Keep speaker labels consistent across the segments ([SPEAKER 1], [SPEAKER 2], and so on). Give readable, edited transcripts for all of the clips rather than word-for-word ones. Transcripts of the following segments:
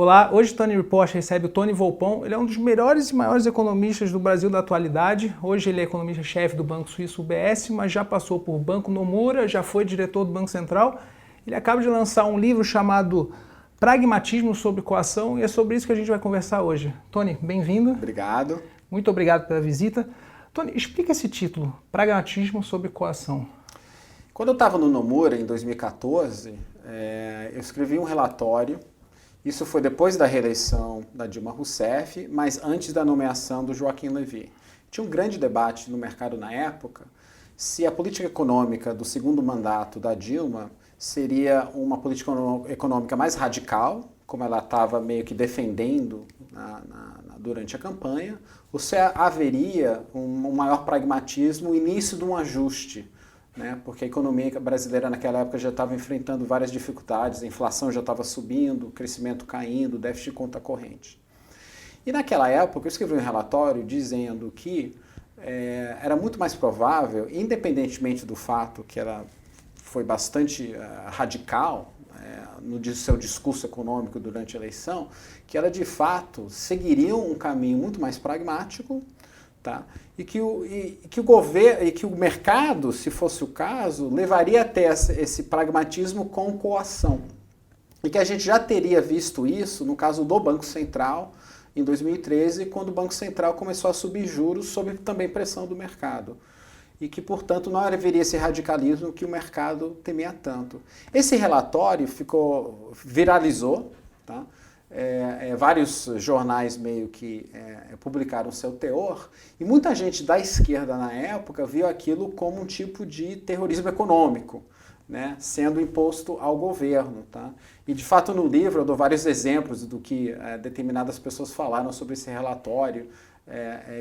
[SPEAKER 1] Olá, hoje o Tony Report recebe o Tony Volpon. Ele é um dos melhores e maiores economistas do Brasil da atualidade. Hoje ele é economista-chefe do Banco Suíço UBS, mas já passou por Banco Nomura, já foi diretor do Banco Central. Ele acaba de lançar um livro chamado Pragmatismo sobre Coação e é sobre isso que a gente vai conversar hoje. Tony, bem-vindo.
[SPEAKER 2] Obrigado.
[SPEAKER 1] Muito obrigado pela visita. Tony, explica esse título, Pragmatismo sobre Coação.
[SPEAKER 2] Quando eu estava no Nomura, em 2014, eu escrevi um relatório. Isso foi depois da reeleição da Dilma Rousseff, mas antes da nomeação do Joaquim Levy. Tinha um grande debate no mercado na época se a política econômica do segundo mandato da Dilma seria uma política econômica mais radical, como ela estava meio que defendendo durante a campanha, ou se haveria um maior pragmatismo, o início de um ajuste, né? Porque a economia brasileira naquela época já estava enfrentando várias dificuldades, a inflação já estava subindo, o crescimento caindo, o déficit de conta corrente. E naquela época eu escrevi um relatório dizendo que era muito mais provável, independentemente do fato que ela foi bastante radical no seu discurso econômico durante a eleição, que ela de fato seguiria um caminho muito mais pragmático, tá? E que o governo e que o mercado, se fosse o caso, levaria até esse pragmatismo com coação. E que a gente já teria visto isso no caso do Banco Central em 2013, quando o Banco Central começou a subir juros sob também pressão do mercado. E que, portanto, não haveria esse radicalismo que o mercado temia tanto. Esse relatório viralizou, tá? Vários jornais meio que publicaram seu teor, e muita gente da esquerda na época viu aquilo como um tipo de terrorismo econômico, né, sendo imposto ao governo. Tá? E de fato no livro eu dou vários exemplos do que determinadas pessoas falaram sobre esse relatório,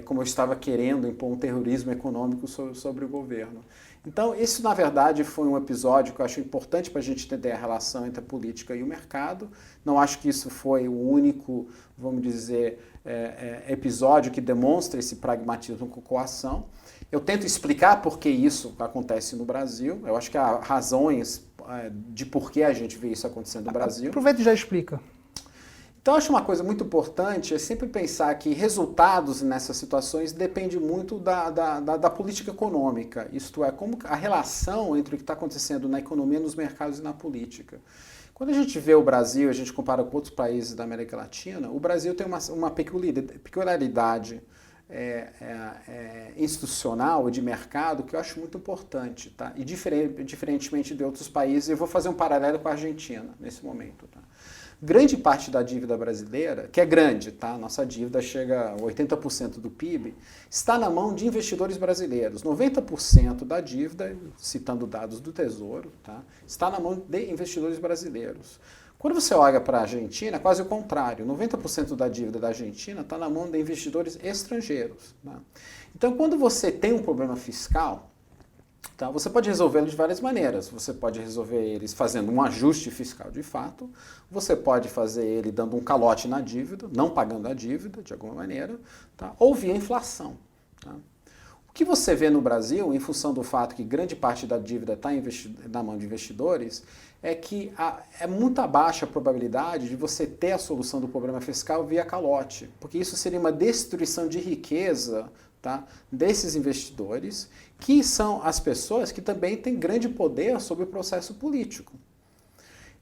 [SPEAKER 2] como eu estava querendo impor um terrorismo econômico sobre o governo. Então, isso, na verdade, foi um episódio que eu acho importante para a gente entender a relação entre a política e o mercado. Não acho que isso foi o único, vamos dizer, episódio que demonstra esse pragmatismo com coação. Eu tento explicar por que isso acontece no Brasil. Eu acho que há razões de por que a gente vê isso acontecendo no Brasil.
[SPEAKER 1] Aproveita e já explica.
[SPEAKER 2] Então, eu acho uma coisa muito importante é sempre pensar que resultados nessas situações depende muito da política econômica, isto é, como a relação entre o que está acontecendo na economia, nos mercados e na política. Quando a gente vê o Brasil, a gente compara com outros países da América Latina, o Brasil tem uma peculiaridade institucional e de mercado que eu acho muito importante, tá? E diferentemente de outros países, eu vou fazer um paralelo com a Argentina nesse momento, tá? Grande parte da dívida brasileira, que é grande, tá? Nossa dívida chega a 80% do PIB, está na mão de investidores brasileiros. 90% da dívida, citando dados do Tesouro, tá? Está na mão de investidores brasileiros. Quando você olha para a Argentina, é quase o contrário. 90% da dívida da Argentina está na mão de investidores estrangeiros. Tá? Então, quando você tem um problema fiscal, tá, você pode resolvê-lo de várias maneiras. Você pode resolver eles fazendo um ajuste fiscal de fato, você pode fazer ele dando um calote na dívida, não pagando a dívida de alguma maneira, tá, ou via inflação. Tá? O que você vê no Brasil, em função do fato que grande parte da dívida está na mão de investidores, é que é muito baixa a probabilidade de você ter a solução do problema fiscal via calote, porque isso seria uma destruição de riqueza, tá, desses investidores, que são as pessoas que também têm grande poder sobre o processo político.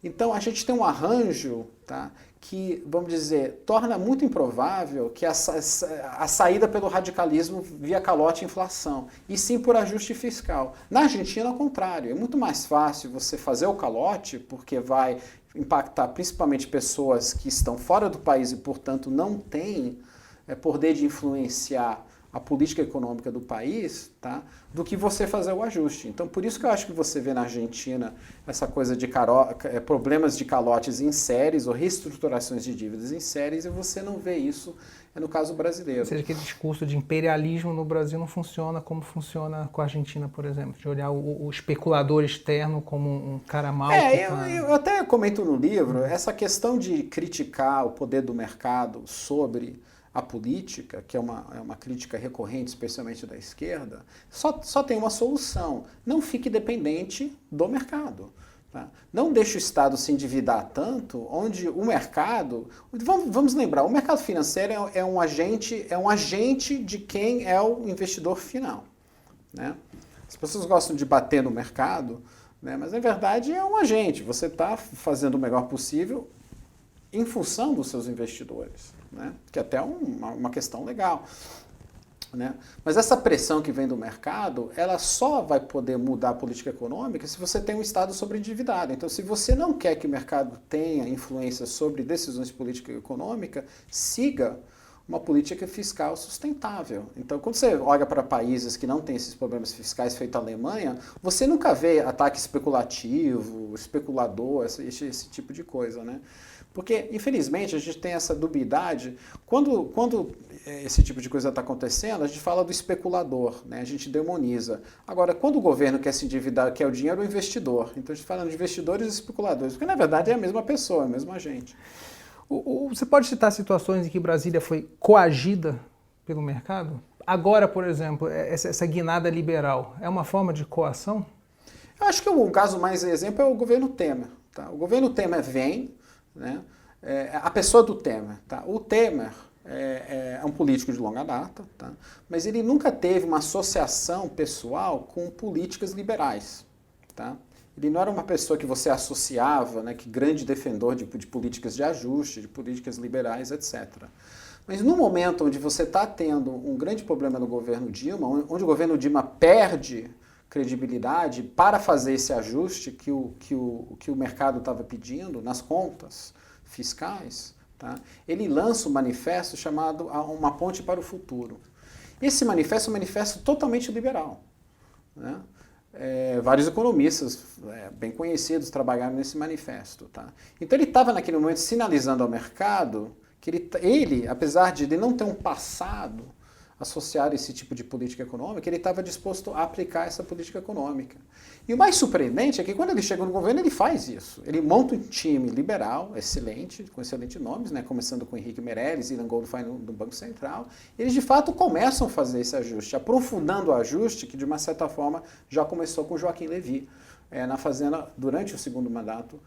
[SPEAKER 2] Então a gente tem um arranjo, tá, que, vamos dizer, torna muito improvável que a saída pelo radicalismo via calote e inflação, e sim por ajuste fiscal. Na Argentina, ao contrário, é muito mais fácil você fazer o calote, porque vai impactar principalmente pessoas que estão fora do país e, portanto, não têm poder de influenciar a política econômica do país, tá, do que você fazer o ajuste. Então, por isso que eu acho que você vê na Argentina essa coisa de problemas de calotes em séries ou reestruturações de dívidas em séries, e você não vê isso no caso brasileiro.
[SPEAKER 1] Ou seja, aquele discurso de imperialismo no Brasil não funciona como funciona com a Argentina, por exemplo, de olhar o especulador externo como um cara mau.
[SPEAKER 2] Eu até comento no livro, essa questão de criticar o poder do mercado sobre a política, que é uma crítica recorrente, especialmente da esquerda, só tem uma solução. Não fique dependente do mercado. Tá? Não deixa o Estado se endividar tanto, onde o mercado... Vamos lembrar, o mercado financeiro é um agente de quem é o investidor final. Né? As pessoas gostam de bater no mercado, né? Mas na verdade é um agente. Você está fazendo o melhor possível em função dos seus investidores, né? Que até é uma questão legal. Né? Mas essa pressão que vem do mercado, ela só vai poder mudar a política econômica se você tem um Estado sobreendividado. Então, se você não quer que o mercado tenha influência sobre decisões de política econômica, siga uma política fiscal sustentável. Então, quando você olha para países que não têm esses problemas fiscais, feito a Alemanha, você nunca vê ataque especulativo, especulador, esse tipo de coisa, né? Porque, infelizmente, a gente tem essa dubiedade. Quando esse tipo de coisa está acontecendo, a gente fala do especulador, né? A gente demoniza. Agora, quando o governo quer se endividar, quer o dinheiro, é o investidor. Então, a gente fala de investidores e especuladores, porque, na verdade, é a mesma pessoa, é o mesmo agente.
[SPEAKER 1] Você pode citar situações em que Brasília foi coagida pelo mercado? Agora, por exemplo, essa guinada liberal é uma forma de coação?
[SPEAKER 2] Eu acho que o caso mais exemplo é o governo Temer. Tá? O governo Temer vem... Né? A pessoa do Temer. Tá? O Temer é um político de longa data, tá? Mas ele nunca teve uma associação pessoal com políticas liberais. Tá? Ele não era uma pessoa que você associava, né, que grande defensor de políticas de ajuste, de políticas liberais, etc. Mas no momento onde você está tendo um grande problema no governo Dilma, onde o governo Dilma perde credibilidade para fazer esse ajuste que o mercado estava pedindo nas contas fiscais, tá? Ele lança um manifesto chamado Uma Ponte para o Futuro. Esse manifesto é um manifesto totalmente liberal. Né? Vários economistas bem conhecidos trabalharam nesse manifesto. Tá? Então ele estava naquele momento sinalizando ao mercado que ele, apesar de ele não ter um passado associado a esse tipo de política econômica, ele estava disposto a aplicar essa política econômica. E o mais surpreendente é que quando ele chega no governo, ele faz isso. Ele monta um time liberal, excelente, com excelentes nomes, né? Começando com Henrique Meirelles e Ilan Goldfein do Banco Central. Eles, de fato, começam a fazer esse ajuste, aprofundando o ajuste que, de uma certa forma, já começou com Joaquim Levy na Fazenda durante o segundo mandato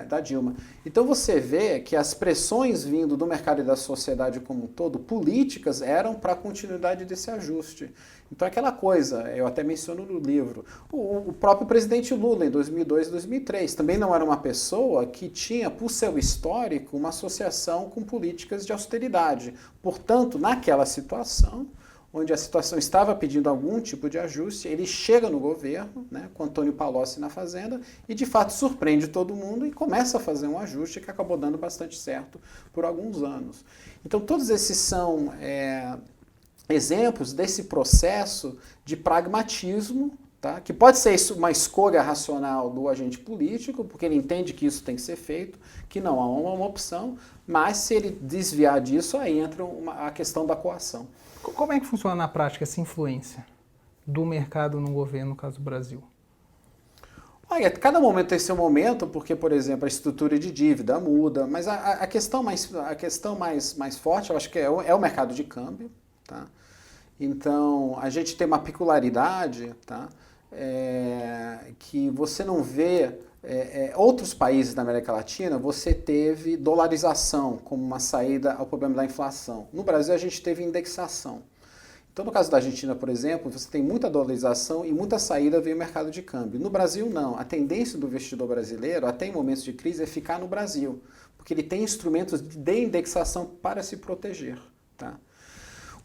[SPEAKER 2] da Dilma. Então você vê que as pressões vindo do mercado e da sociedade como um todo, políticas, eram para a continuidade desse ajuste. Então aquela coisa, eu até menciono no livro, o próprio presidente Lula em 2002 e 2003 também não era uma pessoa que tinha, por seu histórico, uma associação com políticas de austeridade. Portanto, naquela situação, onde a situação estava pedindo algum tipo de ajuste, ele chega no governo, né, com Antônio Palocci na Fazenda, e de fato surpreende todo mundo e começa a fazer um ajuste que acabou dando bastante certo por alguns anos. Então todos esses são exemplos desse processo de pragmatismo, tá, que pode ser uma escolha racional do agente político, porque ele entende que isso tem que ser feito, que não há uma opção, mas se ele desviar disso, aí entra a questão da coação.
[SPEAKER 1] Como é que funciona na prática essa influência do mercado no governo, no caso do Brasil?
[SPEAKER 2] Olha, cada momento tem seu momento, porque, por exemplo, a estrutura de dívida muda, mas a questão mais forte, eu acho que é o mercado de câmbio. Tá? Então, a gente tem uma peculiaridade, tá? Que você não vê... outros países da América Latina, você teve dolarização como uma saída ao problema da inflação. No Brasil, a gente teve indexação. Então, no caso da Argentina, por exemplo, você tem muita dolarização e muita saída via mercado de câmbio. No Brasil, não. A tendência do investidor brasileiro, até em momentos de crise, é ficar no Brasil, porque ele tem instrumentos de indexação para se proteger. Tá?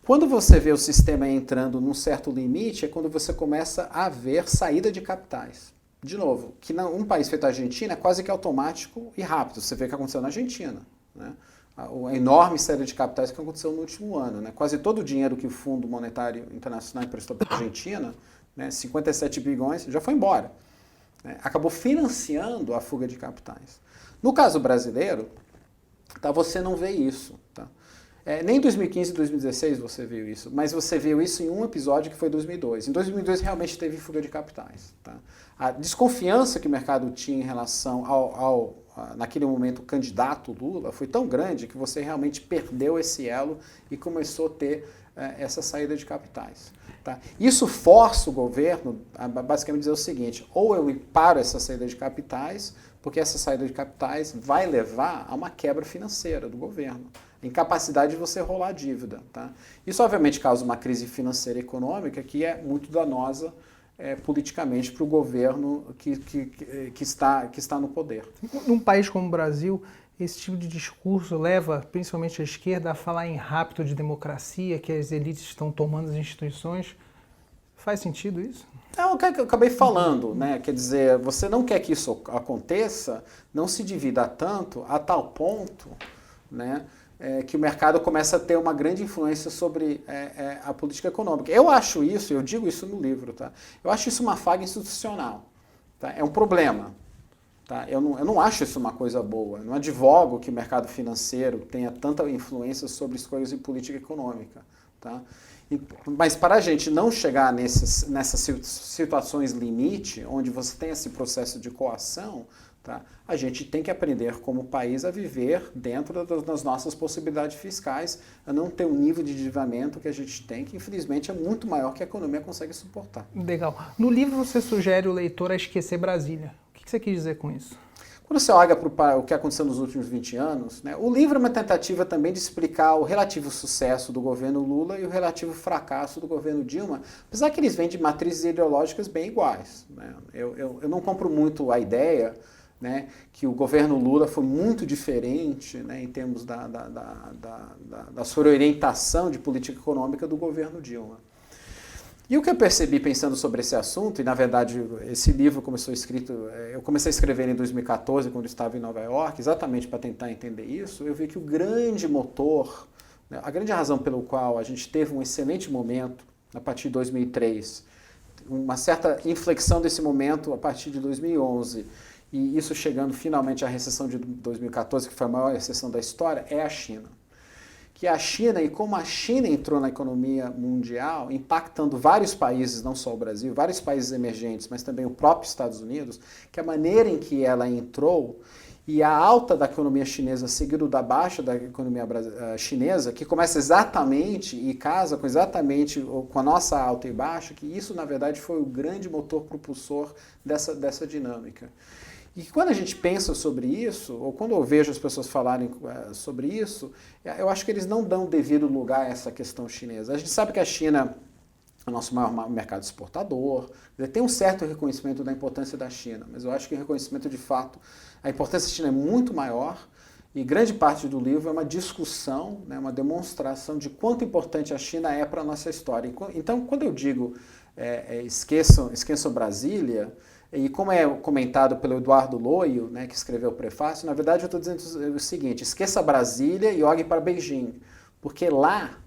[SPEAKER 2] Quando você vê o sistema entrando num certo limite, é quando você começa a ver saída de capitais. De novo, que um país feito a Argentina é quase que automático e rápido. Você vê o que aconteceu na Argentina. Né? A enorme série de capitais que aconteceu no último ano. Né? Quase todo o dinheiro que o Fundo Monetário Internacional emprestou para a Argentina, né, 57 bilhões, já foi embora. Né? Acabou financiando a fuga de capitais. No caso brasileiro, tá, você não vê isso. Tá? Nem em 2015 e 2016 você viu isso, mas você viu isso em um episódio que foi 2002. Em 2002 realmente teve fuga de capitais. Tá? A desconfiança que o mercado tinha em relação naquele momento, o candidato Lula, foi tão grande que você realmente perdeu esse elo e começou a ter essa saída de capitais. Tá? Isso força o governo a basicamente dizer o seguinte: ou eu paro essa saída de capitais, porque essa saída de capitais vai levar a uma quebra financeira do governo, incapacidade de você rolar a dívida. Tá? Isso obviamente causa uma crise financeira e econômica que é muito danosa politicamente para o governo que está no poder.
[SPEAKER 1] Num país como o Brasil, esse tipo de discurso leva principalmente a esquerda a falar em rapto de democracia, que as elites estão tomando as instituições. Faz sentido isso?
[SPEAKER 2] É o que eu acabei falando, né? Quer dizer, você não quer que isso aconteça, não se divida tanto a tal ponto, né, que o mercado começa a ter uma grande influência sobre a política econômica. Eu acho isso, eu digo isso no livro, tá? Eu acho isso uma falha institucional. Tá? É um problema. Tá? Eu não acho isso uma coisa boa. Eu não advogo que o mercado financeiro tenha tanta influência sobre as coisas de política econômica. Tá? Mas para a gente não chegar nessas situações limite, onde você tem esse processo de coação, tá? A gente tem que aprender como país a viver dentro das nossas possibilidades fiscais, a não ter um nível de endividamento que a gente tem, que infelizmente é muito maior que a economia consegue suportar.
[SPEAKER 1] Legal. No livro você sugere o leitor a esquecer Brasília. O que você quis dizer com isso?
[SPEAKER 2] Quando você olha para o que aconteceu nos últimos 20 anos, né, o livro é uma tentativa também de explicar o relativo sucesso do governo Lula e o relativo fracasso do governo Dilma, apesar que eles vêm de matrizes ideológicas bem iguais. Né? Eu não compro muito a ideia, né, que o governo Lula foi muito diferente, né, em termos da sua orientação de política econômica do governo Dilma. E o que eu percebi pensando sobre esse assunto, e na verdade esse livro eu comecei a escrever em 2014, quando eu estava em Nova York, exatamente para tentar entender isso, eu vi que o grande motor, né, a grande razão pelo qual a gente teve um excelente momento a partir de 2003, uma certa inflexão desse momento a partir de 2011, e isso chegando finalmente à recessão de 2014, que foi a maior recessão da história, é a China. Que a China, e como a China entrou na economia mundial, impactando vários países, não só o Brasil, vários países emergentes, mas também o próprio Estados Unidos, que a maneira em que ela entrou e a alta da economia chinesa seguido da baixa da economia chinesa, que começa exatamente e casa com exatamente com a nossa alta e baixa, que isso, na verdade, foi o grande motor propulsor dessa dinâmica. E quando a gente pensa sobre isso, ou quando eu vejo as pessoas falarem sobre isso, eu acho que eles não dão devido lugar a essa questão chinesa. A gente sabe que a China é o nosso maior mercado exportador, tem um certo reconhecimento da importância da China, mas eu acho que o reconhecimento de fato, a importância da China é muito maior, e grande parte do livro é uma discussão, né, uma demonstração de quanto importante a China é para a nossa história. Então, quando eu digo esqueçam Brasília, e como é comentado pelo Eduardo Loio, né, que escreveu o prefácio, na verdade eu estou dizendo o seguinte: esqueça Brasília e olhe para Beijing, porque lá,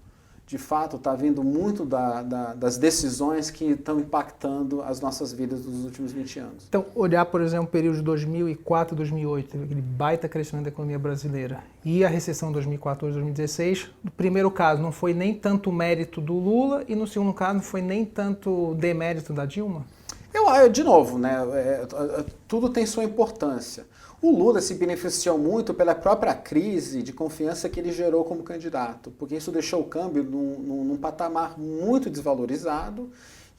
[SPEAKER 2] de fato, está vindo muito das decisões que estão impactando as nossas vidas nos últimos 20 anos.
[SPEAKER 1] Então, olhar, por exemplo, o período de 2004 a 2008, teve aquele baita crescimento da economia brasileira, e a recessão de 2014 2016, no primeiro caso não foi nem tanto mérito do Lula, e no segundo caso não foi nem tanto demérito da Dilma?
[SPEAKER 2] De novo, né, tudo tem sua importância. O Lula se beneficiou muito pela própria crise de confiança que ele gerou como candidato, porque isso deixou o câmbio num patamar muito desvalorizado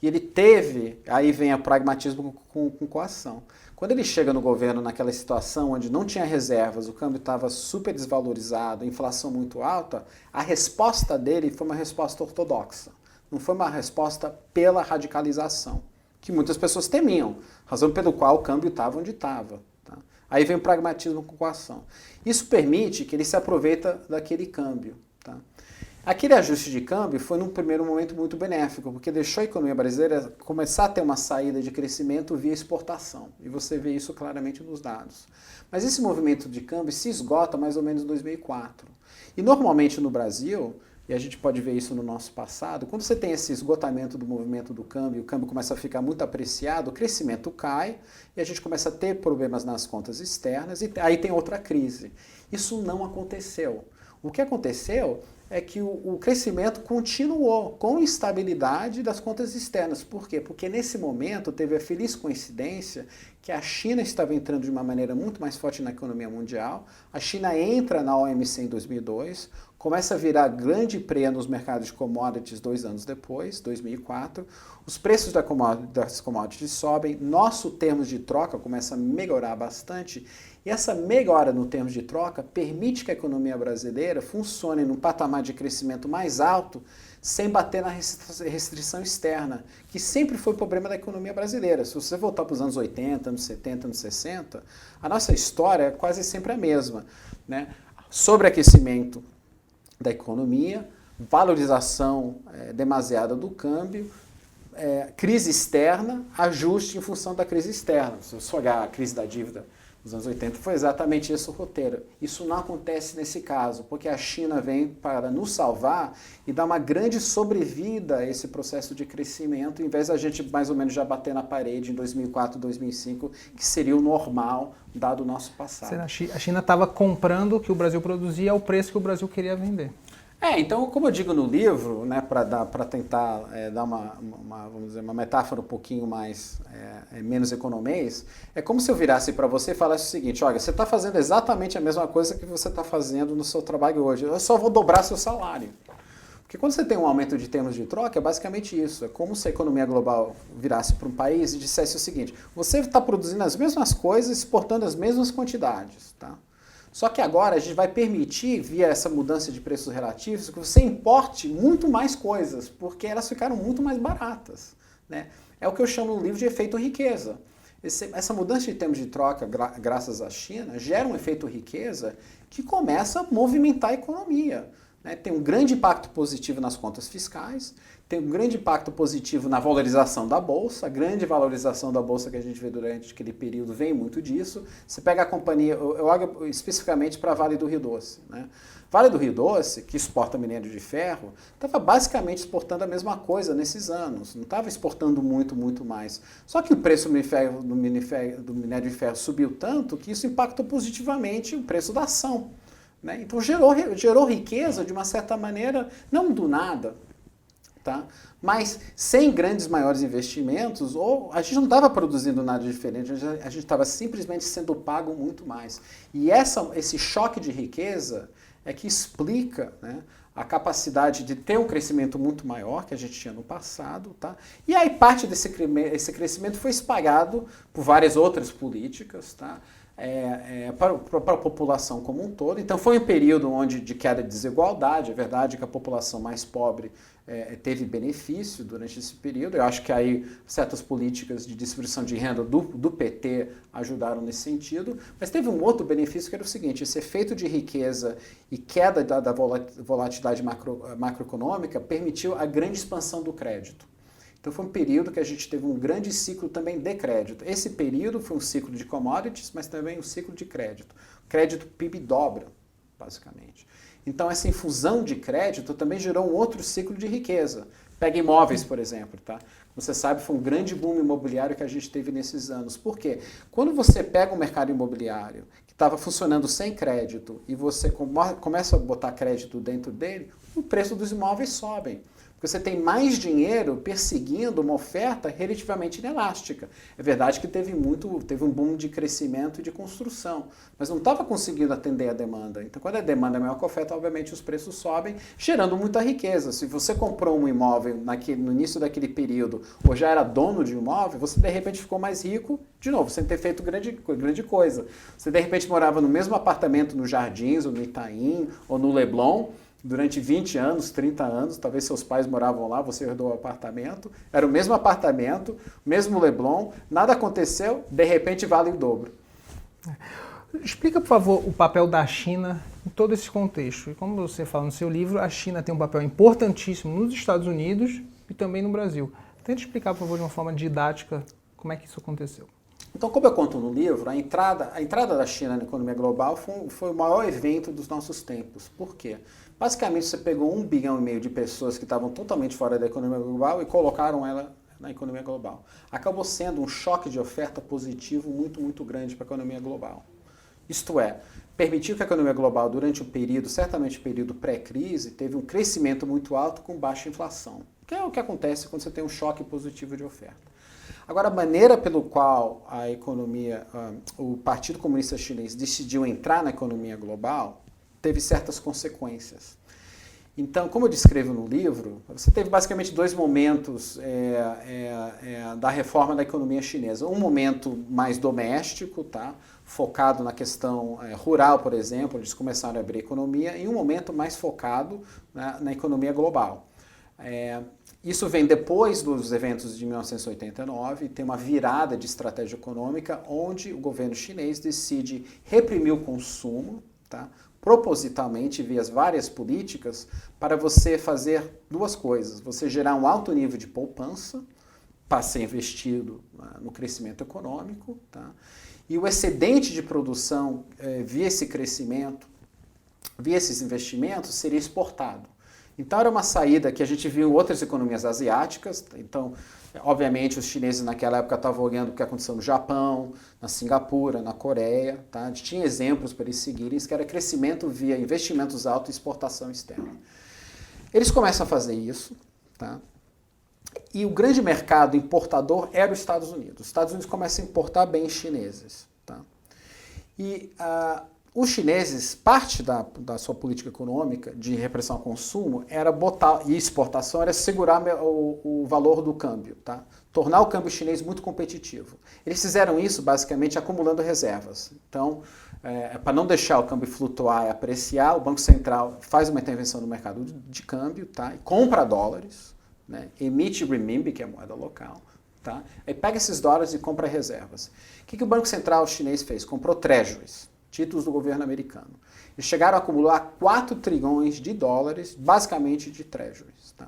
[SPEAKER 2] e ele teve, aí vem o pragmatismo com coação. Quando ele chega no governo naquela situação onde não tinha reservas, o câmbio estava super desvalorizado, a inflação muito alta, a resposta dele foi uma resposta ortodoxa, não foi uma resposta pela radicalização, que muitas pessoas temiam, razão pelo qual o câmbio estava onde estava. Tá? Aí vem o pragmatismo com coação. Isso permite que ele se aproveita daquele câmbio. Tá? Aquele ajuste de câmbio foi, num primeiro momento, muito benéfico, porque deixou a economia brasileira começar a ter uma saída de crescimento via exportação. E você vê isso claramente nos dados. Mas esse movimento de câmbio se esgota mais ou menos em 2004. E normalmente no Brasil, e a gente pode ver isso no nosso passado, quando você tem esse esgotamento do movimento do câmbio, o câmbio começa a ficar muito apreciado, o crescimento cai e a gente começa a ter problemas nas contas externas e aí tem outra crise. Isso não aconteceu. O que aconteceu é que o crescimento continuou com instabilidade das contas externas. Por quê? Porque nesse momento teve a feliz coincidência que a China estava entrando de uma maneira muito mais forte na economia mundial. A China entra na OMC em 2002, começa a virar grande preia nos mercados de commodities 2 anos depois, 2004. Os preços das commodities sobem, nosso termos de troca começa a melhorar bastante. E essa melhora no termos de troca permite que a economia brasileira funcione num patamar de crescimento mais alto, sem bater na restrição externa, que sempre foi o problema da economia brasileira. Se você voltar para os anos 80, anos 70, anos 60, a nossa história é quase sempre a mesma, né? Sobreaquecimento da economia, valorização demasiada do câmbio, crise externa, ajuste em função da crise externa. Se você olhar a crise da dívida nos anos 80, foi exatamente esse o roteiro. Isso não acontece nesse caso, porque a China vem para nos salvar e dar uma grande sobrevida a esse processo de crescimento, em vez da gente mais ou menos já bater na parede em 2004, 2005, que seria o normal, dado o nosso passado.
[SPEAKER 1] A China estava comprando o que o Brasil produzia ao preço que o Brasil queria vender.
[SPEAKER 2] Então, como eu digo no livro, né, para tentar dar vamos dizer, uma metáfora um pouquinho mais menos economês, é como se eu virasse para você e falasse o seguinte: olha, você está fazendo exatamente a mesma coisa que você está fazendo no seu trabalho hoje, eu só vou dobrar seu salário. Porque quando você tem um aumento de termos de troca, é basicamente isso. É como se a economia global virasse para um país e dissesse o seguinte: você está produzindo as mesmas coisas, exportando as mesmas quantidades, tá? Só que agora a gente vai permitir, via essa mudança de preços relativos, que você importe muito mais coisas, porque elas ficaram muito mais baratas, né? É o que eu chamo no livro de efeito riqueza. Essa mudança de termos de troca, graças à China, gera um efeito riqueza que começa a movimentar a economia, né? Tem um grande impacto positivo nas contas fiscais, tem um grande impacto positivo na valorização da Bolsa. A grande valorização da Bolsa que a gente vê durante aquele período vem muito disso. Você pega a companhia, eu olho especificamente para a Vale do Rio Doce, né? Vale do Rio Doce, que exporta minério de ferro, estava basicamente exportando a mesma coisa nesses anos, não estava exportando muito mais. Só que o preço do minério de ferro subiu tanto que isso impactou positivamente o preço da ação, né? Então gerou riqueza de uma certa maneira, não do nada, tá? Mas sem grandes maiores investimentos, ou a gente não estava produzindo nada diferente, a gente estava simplesmente sendo pago muito mais. E esse choque de riqueza é que explica, né, a capacidade de ter um crescimento muito maior que a gente tinha no passado, tá? E aí parte desse crescimento foi espalhado por várias outras políticas, tá? Para a população como um todo. Então foi um período de queda de desigualdade. É verdade que a população mais pobre teve benefício durante esse período. Eu acho que aí certas políticas de distribuição de renda do PT ajudaram nesse sentido, mas teve um outro benefício que era o seguinte: esse efeito de riqueza e queda da volatilidade macroeconômica permitiu a grande expansão do crédito. Então foi um período que a gente teve um grande ciclo também de crédito. Esse período foi um ciclo de commodities, mas também um ciclo de crédito. O crédito PIB dobra, basicamente. Então essa infusão de crédito também gerou um outro ciclo de riqueza. Pega imóveis, por exemplo, tá? Você sabe, foi um grande boom imobiliário que a gente teve nesses anos. Por quê? Quando você pega um mercado imobiliário que estava funcionando sem crédito e você começa a botar crédito dentro dele, o preço dos imóveis sobe. Porque você tem mais dinheiro perseguindo uma oferta relativamente inelástica. É verdade que teve um boom de crescimento e de construção, mas não estava conseguindo atender a demanda. Então, quando a demanda é maior que a oferta, obviamente os preços sobem, gerando muita riqueza. Se você comprou um imóvel no início daquele período, ou já era dono de um imóvel, você de repente ficou mais rico, de novo, sem ter feito grande coisa. Você de repente morava no mesmo apartamento no Jardins, ou no Itaim, ou no Leblon, durante 20 anos, 30 anos, talvez seus pais moravam lá, você herdou o apartamento, era o mesmo apartamento, mesmo Leblon, nada aconteceu, de repente vale o dobro.
[SPEAKER 1] Explica, por favor, o papel da China em todo esse contexto. E como você fala no seu livro, a China tem um papel importantíssimo nos Estados Unidos e também no Brasil. Tenta explicar, por favor, de uma forma didática, como é que isso aconteceu.
[SPEAKER 2] Então, como eu conto no livro, a entrada da China na economia global foi o maior evento dos nossos tempos. Por quê? Basicamente, você pegou 1,5 bilhão de pessoas que estavam totalmente fora da economia global e colocaram ela na economia global. Acabou sendo um choque de oferta positivo muito grande para a economia global. Isto é, permitiu que a economia global, durante um período, certamente um período pré-crise, teve um crescimento muito alto com baixa inflação, que é o que acontece quando você tem um choque positivo de oferta. Agora, a maneira pelo qual a economia, o Partido Comunista Chinês decidiu entrar na economia global, teve certas consequências. Então, como eu descrevo no livro, você teve basicamente dois momentos da reforma da economia chinesa. Um momento mais doméstico, tá? Focado na questão rural, por exemplo, eles começaram a abrir a economia, e um momento mais focado na economia global. Isso vem depois dos eventos de 1989, tem uma virada de estratégia econômica, onde o governo chinês decide reprimir o consumo, tá? Propositalmente via as várias políticas, para você fazer duas coisas. Você gerar um alto nível de poupança para ser investido no crescimento econômico, tá? E o excedente de produção via esse crescimento, via esses investimentos, seria exportado. Então era uma saída que a gente viu em outras economias asiáticas. Então, obviamente, os chineses naquela época estavam olhando o que aconteceu no Japão, na Singapura, na Coreia. Tá? A gente tinha exemplos para eles seguirem, que era crescimento via investimentos altos e exportação externa. Eles começam a fazer isso, tá? E o grande mercado importador era os Estados Unidos. Os Estados Unidos começam a importar bens chineses. Tá? E os chineses, parte da sua política econômica de repressão ao consumo era botar, e exportação era segurar o valor do câmbio, tá? Tornar o câmbio chinês muito competitivo. Eles fizeram isso basicamente acumulando reservas. Então, para não deixar o câmbio flutuar e apreciar, o Banco Central faz uma intervenção no mercado de câmbio, tá? E compra dólares, né? Emite renminbi, que é a moeda local. Tá? Aí pega esses dólares e compra reservas. O que o Banco Central chinês fez? Comprou treasuries, títulos do governo americano. Eles chegaram a acumular 4 trilhões de dólares, basicamente de treasuries. Tá?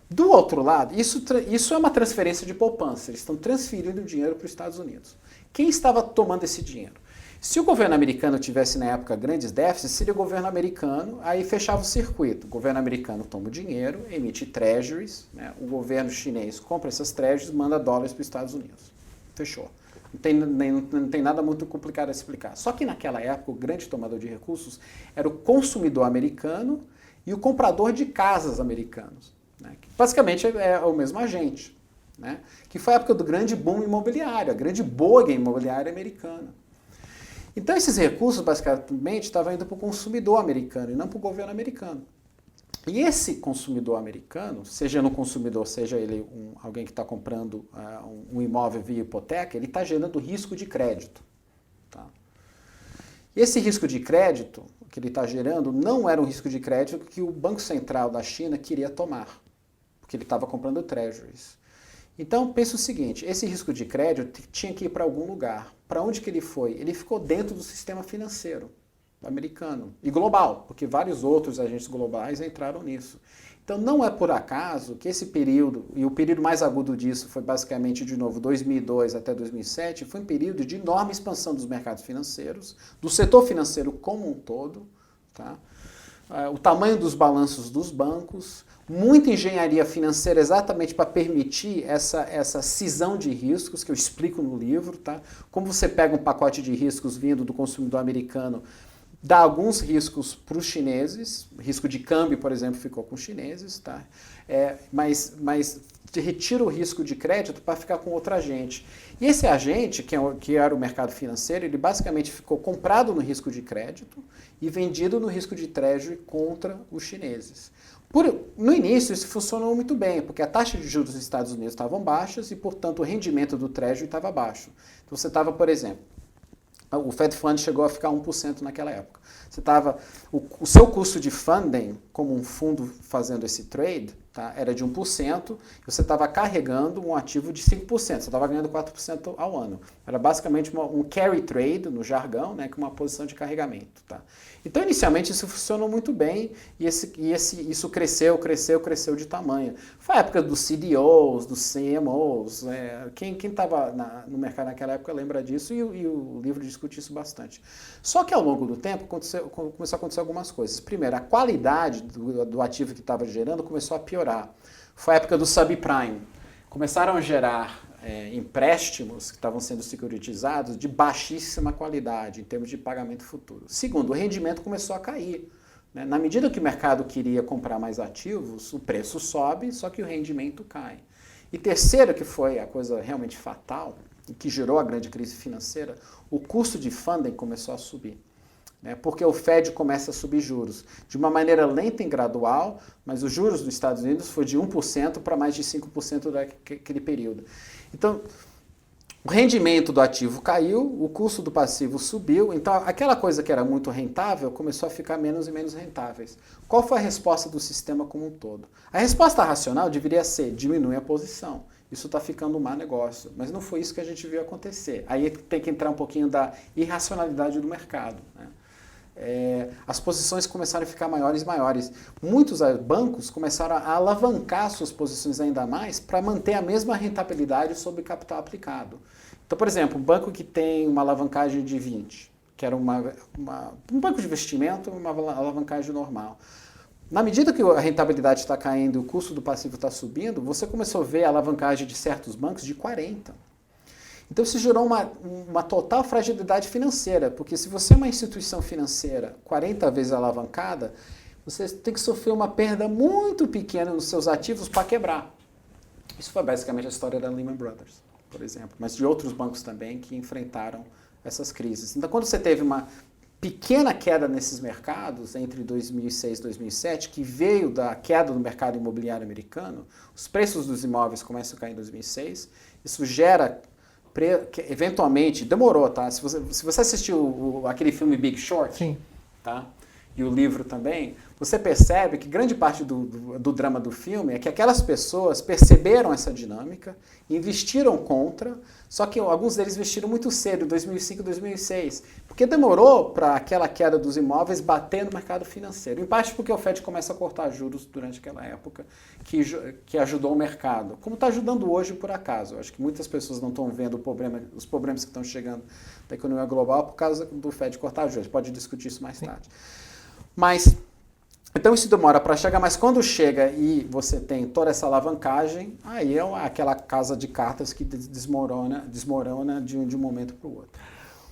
[SPEAKER 2] Do outro lado, isso é uma transferência de poupança. Eles estão transferindo dinheiro para os Estados Unidos. Quem estava tomando esse dinheiro? Se o governo americano tivesse, na época, grandes déficits, seria o governo americano, aí fechava o circuito. O governo americano toma o dinheiro, emite treasuries, né? O governo chinês compra essas treasuries e manda dólares para os Estados Unidos. Fechou. Não tem nada muito complicado a explicar. Só que naquela época, o grande tomador de recursos era o consumidor americano e o comprador de casas americanos, né? Que basicamente é o mesmo agente, né? Que foi a época do grande boom imobiliário, a grande bolha imobiliária americana. Então esses recursos basicamente estavam indo para o consumidor americano e não para o governo americano. E esse consumidor americano, seja no consumidor, seja ele alguém que está comprando um imóvel via hipoteca, ele está gerando risco de crédito. Tá? E esse risco de crédito que ele está gerando não era um risco de crédito que o Banco Central da China queria tomar, porque ele estava comprando treasuries. Então, pensa o seguinte, esse risco de crédito tinha que ir para algum lugar. Para onde que ele foi? Ele ficou dentro do sistema financeiro americano e global, porque vários outros agentes globais entraram nisso. Então, não é por acaso que esse período, e o período mais agudo disso foi basicamente, de novo, 2002 até 2007, foi um período de enorme expansão dos mercados financeiros, do setor financeiro como um todo, tá? O tamanho dos balanços dos bancos, muita engenharia financeira exatamente para permitir essa cisão de riscos que eu explico no livro, tá? Como você pega um pacote de riscos vindo do consumidor americano, dá alguns riscos para os chineses, risco de câmbio, por exemplo, ficou com os chineses, tá? Mas retira o risco de crédito para ficar com outro agente. E esse agente, que era o mercado financeiro, ele basicamente ficou comprado no risco de crédito e vendido no risco de treasury contra os chineses. No início isso funcionou muito bem, porque a taxa de juros dos Estados Unidos estavam baixas e, portanto, o rendimento do treasury estava baixo. Então você estava, por exemplo, o Fed Fund chegou a ficar 1% naquela época. O seu custo de funding, como um fundo fazendo esse trade, tá, era de 1%, e você estava carregando um ativo de 5%, você estava ganhando 4% ao ano. Era basicamente um carry trade, no jargão, né, com uma posição de carregamento. Tá? Então, inicialmente, isso funcionou muito bem, e isso cresceu de tamanho. Foi a época dos CDOs, dos CMOs, quem estava no mercado naquela época lembra disso, e o livro discute isso bastante. Só que ao longo do tempo começou a acontecer algumas coisas. Primeiro, a qualidade do ativo que estava gerando começou a piorar. Foi a época do subprime. Começaram a gerar empréstimos que estavam sendo securitizados de baixíssima qualidade em termos de pagamento futuro. Segundo, o rendimento começou a cair. Né? Na medida que o mercado queria comprar mais ativos, o preço sobe, só que o rendimento cai. E terceiro, que foi a coisa realmente fatal, e que gerou a grande crise financeira, o custo de funding começou a subir. Né? Porque o Fed começa a subir juros de uma maneira lenta e gradual, mas os juros dos Estados Unidos foi de 1% para mais de 5% daquele período. Então, o rendimento do ativo caiu, o custo do passivo subiu, então aquela coisa que era muito rentável começou a ficar menos e menos rentáveis. Qual foi a resposta do sistema como um todo? A resposta racional deveria ser: diminui a posição. Isso está ficando um má negócio. Mas não foi isso que a gente viu acontecer. Aí tem que entrar um pouquinho da irracionalidade do mercado. Né? As posições começaram a ficar maiores e maiores. Muitos bancos começaram a alavancar suas posições ainda mais para manter a mesma rentabilidade sobre capital aplicado. Então, por exemplo, um banco que tem uma alavancagem de 20, que era um banco de investimento, uma alavancagem normal. Na medida que a rentabilidade está caindo e o custo do passivo está subindo, você começou a ver a alavancagem de certos bancos de 40. Então isso gerou uma total fragilidade financeira, porque se você é uma instituição financeira 40 vezes alavancada, você tem que sofrer uma perda muito pequena nos seus ativos para quebrar. Isso foi basicamente a história da Lehman Brothers, por exemplo, mas de outros bancos também que enfrentaram essas crises. Então quando você teve uma pequena queda nesses mercados entre 2006 e 2007, que veio da queda do mercado imobiliário americano, os preços dos imóveis começam a cair em 2006, isso gera... eventualmente, demorou, tá? Se você assistiu aquele filme Big Short,
[SPEAKER 1] sim,
[SPEAKER 2] tá? E o livro também, você percebe que grande parte do drama do filme é que aquelas pessoas perceberam essa dinâmica, investiram contra, só que alguns deles investiram muito cedo, 2005 e 2006, porque demorou para aquela queda dos imóveis bater no mercado financeiro. Em parte porque o Fed começa a cortar juros durante aquela época, que ajudou o mercado. Como está ajudando hoje, por acaso. Eu acho que muitas pessoas não estão vendo os problemas que estão chegando da economia global por causa do Fed cortar juros. Pode discutir isso mais tarde. Mas, então isso demora para chegar, mas quando chega e você tem toda essa alavancagem, aí é aquela casa de cartas que desmorona de um momento para o outro.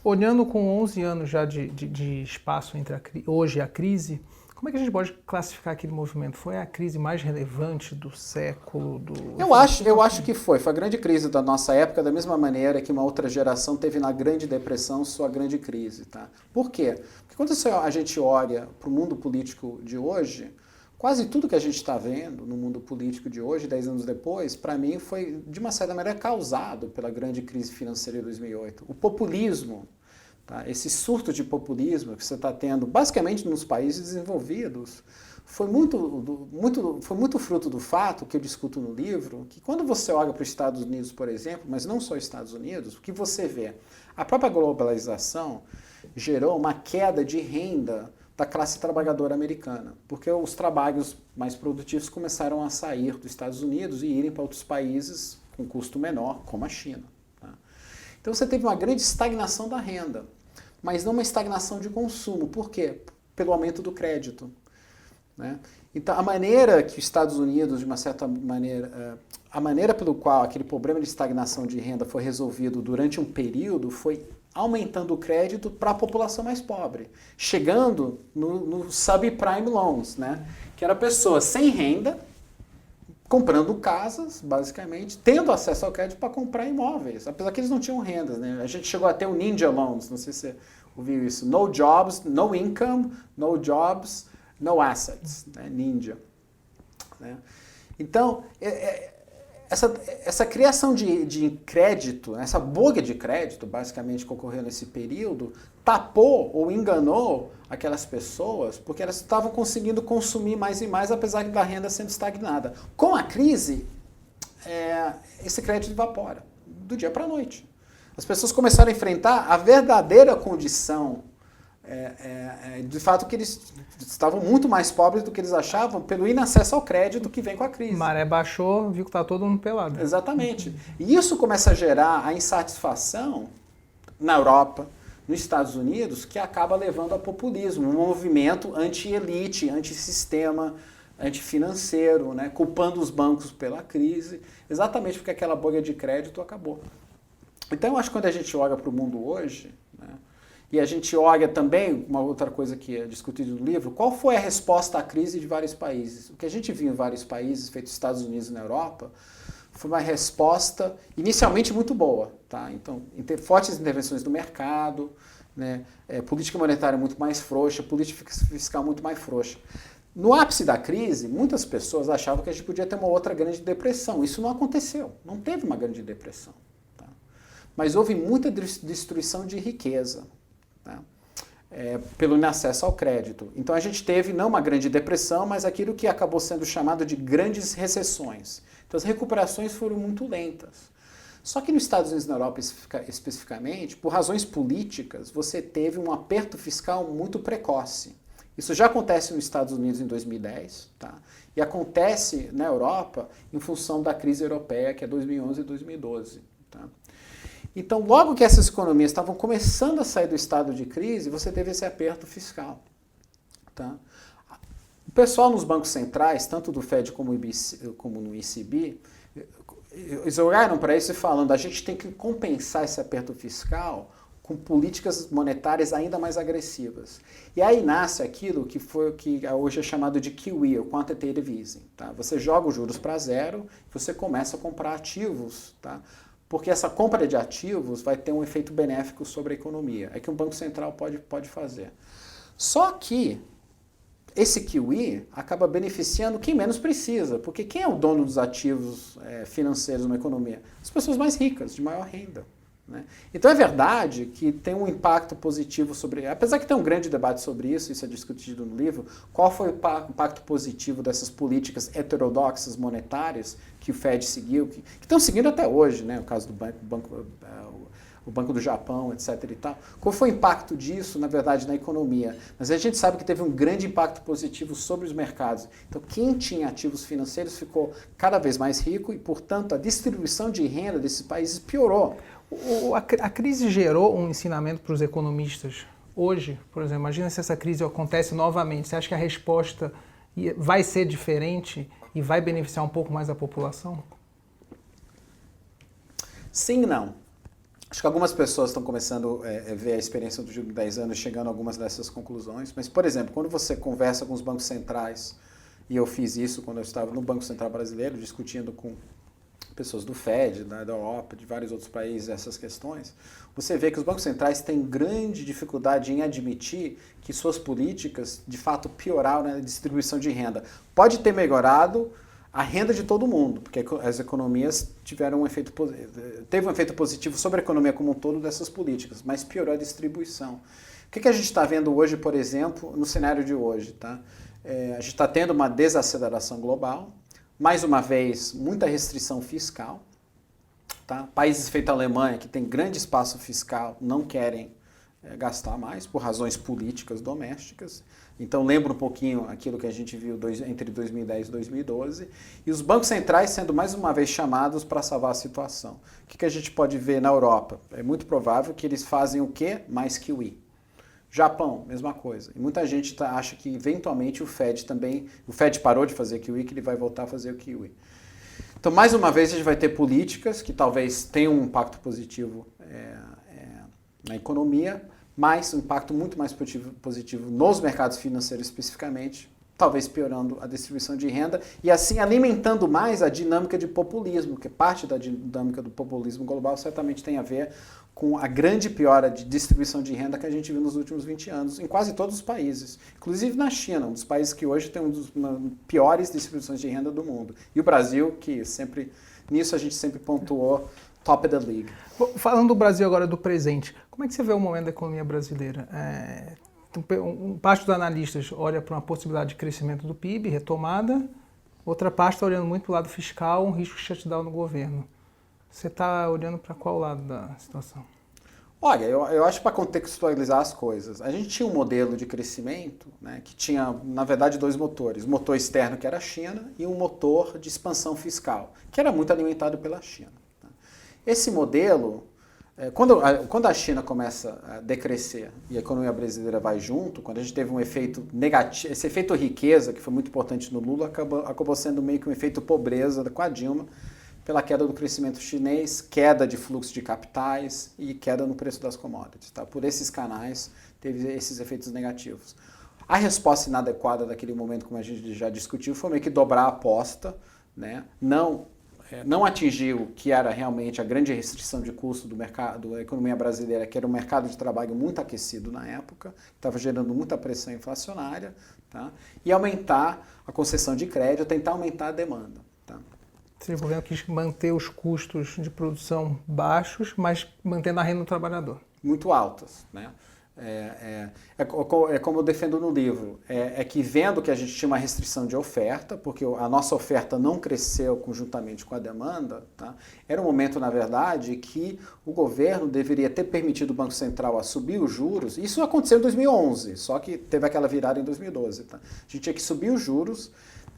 [SPEAKER 1] Olhando com 11 anos já de espaço entre hoje e a crise, como é que a gente pode classificar aquele movimento? Foi a crise mais relevante do século?
[SPEAKER 2] Eu acho que foi a grande crise da nossa época, da mesma maneira que uma outra geração teve na Grande Depressão sua grande crise. Tá? Por quê? Porque quando a gente olha para o mundo político de hoje, quase tudo que a gente está vendo no mundo político de hoje, 10 anos depois, para mim foi, de uma certa maneira, causado pela grande crise financeira de 2008. O populismo, tá? Esse surto de populismo que você está tendo, basicamente nos países desenvolvidos, foi muito fruto do fato, que eu discuto no livro, que quando você olha para os Estados Unidos, por exemplo, mas não só os Estados Unidos, o que você vê? A própria globalização gerou uma queda de renda da classe trabalhadora americana, porque os trabalhos mais produtivos começaram a sair dos Estados Unidos e irem para outros países com custo menor, como a China. Tá? Então você teve uma grande estagnação da renda, mas não uma estagnação de consumo. Por quê? Pelo aumento do crédito. Né? Então a maneira que os Estados Unidos, de uma certa maneira, a maneira pelo qual aquele problema de estagnação de renda foi resolvido durante um período foi aumentando o crédito para a população mais pobre, chegando no subprime loans, né? Que era pessoas sem renda, comprando casas, basicamente, tendo acesso ao crédito para comprar imóveis, apesar que eles não tinham rendas, né? A gente chegou a ter o Ninja Loans, não sei se você ouviu isso, no jobs, no income, no jobs, no assets, né? Ninja. Né? Então, essa criação de crédito, essa bolha de crédito, basicamente, que ocorreu nesse período, tapou ou enganou aquelas pessoas, porque elas estavam conseguindo consumir mais e mais, apesar da renda sendo estagnada. Com a crise, esse crédito evapora, do dia para a noite. As pessoas começaram a enfrentar a verdadeira condição, de fato que eles estavam muito mais pobres do que eles achavam pelo inacesso ao crédito que vem com a crise.
[SPEAKER 1] Maré baixou, viu que está todo mundo pelado.
[SPEAKER 2] Exatamente. E isso começa a gerar a insatisfação na Europa, nos Estados Unidos, que acaba levando ao populismo, um movimento anti-elite, anti-sistema, antifinanceiro, né, culpando os bancos pela crise, exatamente porque aquela bolha de crédito acabou. Então, eu acho que quando a gente olha para o mundo hoje, né, e a gente olha também, uma outra coisa que é discutida no livro, qual foi a resposta à crise de vários países? O que a gente viu em vários países, feito nos Estados Unidos e na Europa, foi uma resposta inicialmente muito boa. Tá? Então, fortes intervenções do mercado, né, política monetária muito mais frouxa, política fiscal muito mais frouxa. No ápice da crise, muitas pessoas achavam que a gente podia ter uma outra grande depressão. Isso não aconteceu, não teve uma grande depressão. Tá? Mas houve muita destruição de riqueza. Tá? Pelo inacesso ao crédito. Então a gente teve não uma grande depressão, mas aquilo que acabou sendo chamado de grandes recessões. Então as recuperações foram muito lentas. Só que nos Estados Unidos e na Europa especificamente, por razões políticas, você teve um aperto fiscal muito precoce. Isso já acontece nos Estados Unidos em 2010, tá? E acontece na Europa em função da crise europeia, que é 2011 e 2012. Tá? Então, logo que essas economias estavam começando a sair do estado de crise, você teve esse aperto fiscal. Tá? O pessoal nos bancos centrais, tanto do Fed como no ECB, eles olharam para isso e falando, a gente tem que compensar esse aperto fiscal com políticas monetárias ainda mais agressivas. E aí nasce aquilo que hoje é chamado de QE, o Quantitative Easing. Tá? Você joga os juros para zero, você começa a comprar ativos, tá? Porque essa compra de ativos vai ter um efeito benéfico sobre a economia. É que um banco central pode fazer. Só que esse QE acaba beneficiando quem menos precisa, porque quem é o dono dos ativos financeiros numa economia? As pessoas mais ricas, de maior renda. Né? Então é verdade que tem um impacto positivo sobre... Apesar que tem um grande debate sobre isso é discutido no livro, qual foi o impacto positivo dessas políticas heterodoxas monetárias que o Fed seguiu, que estão seguindo até hoje, né? O caso do o Banco do Japão, etc. e tal. Qual foi o impacto disso, na verdade, na economia? Mas a gente sabe que teve um grande impacto positivo sobre os mercados. Então, quem tinha ativos financeiros ficou cada vez mais rico e, portanto, a distribuição de renda desses países piorou.
[SPEAKER 1] A crise gerou um ensinamento para os economistas. Hoje, por exemplo, imagina se essa crise acontece novamente. Você acha que a resposta vai ser diferente e vai beneficiar um pouco mais a população?
[SPEAKER 2] Sim e não. Acho que algumas pessoas estão começando a ver a experiência dos últimos 10 anos chegando a algumas dessas conclusões. Mas, por exemplo, quando você conversa com os bancos centrais, e eu fiz isso quando eu estava no Banco Central Brasileiro, discutindo com pessoas do Fed, da Europa, de vários outros países, essas questões, você vê que os bancos centrais têm grande dificuldade em admitir que suas políticas, de fato, pioraram na distribuição de renda. Pode ter melhorado a renda de todo mundo, porque as economias teve um efeito positivo sobre a economia como um todo dessas políticas, mas piorou a distribuição. O que a gente está vendo hoje, por exemplo, no cenário de hoje? Tá? A gente está tendo uma desaceleração global, mais uma vez, muita restrição fiscal. Tá? Países feitos a Alemanha, que tem grande espaço fiscal, não querem gastar mais, por razões políticas domésticas. Então, lembra um pouquinho aquilo que a gente viu entre 2010 e 2012. E os bancos centrais sendo, mais uma vez, chamados para salvar a situação. O que a gente pode ver na Europa? É muito provável que eles fazem o quê? Mais QE. Japão, mesma coisa. E muita gente acha que, eventualmente, o Fed parou de fazer QE, que ele vai voltar a fazer o QE. Então, mais uma vez, a gente vai ter políticas que talvez tenham um impacto positivo na economia, mas um impacto muito mais positivo nos mercados financeiros especificamente, talvez piorando a distribuição de renda e assim alimentando mais a dinâmica de populismo, que parte da dinâmica do populismo global certamente tem a ver com a grande piora de distribuição de renda que a gente viu nos últimos 20 anos, em quase todos os países, inclusive na China, um dos países que hoje tem uma das piores distribuições de renda do mundo. E o Brasil, que sempre, nisso a gente sempre pontuou top of the league.
[SPEAKER 1] Falando do Brasil agora, do presente, como é que você vê o momento da economia brasileira? Parte dos analistas olha para uma possibilidade de crescimento do PIB, retomada, outra parte está olhando muito para o lado fiscal, um risco de shutdown no governo. Você está olhando para qual lado da situação?
[SPEAKER 2] Olha, eu acho, para contextualizar as coisas, a gente tinha um modelo de crescimento, né, que tinha, na verdade, dois motores. Um motor externo, que era a China, e um motor de expansão fiscal, que era muito alimentado pela China. Esse modelo Quando a China começa a decrescer e a economia brasileira vai junto, quando a gente teve um efeito negativo, esse efeito riqueza, que foi muito importante no Lula, acabou sendo meio que um efeito pobreza com a Dilma, pela queda do crescimento chinês, queda de fluxo de capitais e queda no preço das commodities. Tá? Por esses canais, teve esses efeitos negativos. A resposta inadequada daquele momento, como a gente já discutiu, foi meio que dobrar a aposta, né? Não atingiu o que era realmente a grande restrição de custo do mercado, da economia brasileira, que era um mercado de trabalho muito aquecido na época, estava gerando muita pressão inflacionária, tá? E aumentar a concessão de crédito, tentar aumentar a demanda. Tá?
[SPEAKER 1] O governo quis manter os custos de baixos, mas mantendo a renda do trabalhador.
[SPEAKER 2] Muito altas, né? Como eu defendo no livro, que vendo que a gente tinha uma restrição de oferta, porque a nossa oferta não cresceu conjuntamente com a demanda, tá? Era um momento, na verdade, que o governo deveria ter permitido o Banco Central a subir os juros. Isso aconteceu em 2011, só que teve aquela virada em 2012. Tá? A gente tinha que subir os juros,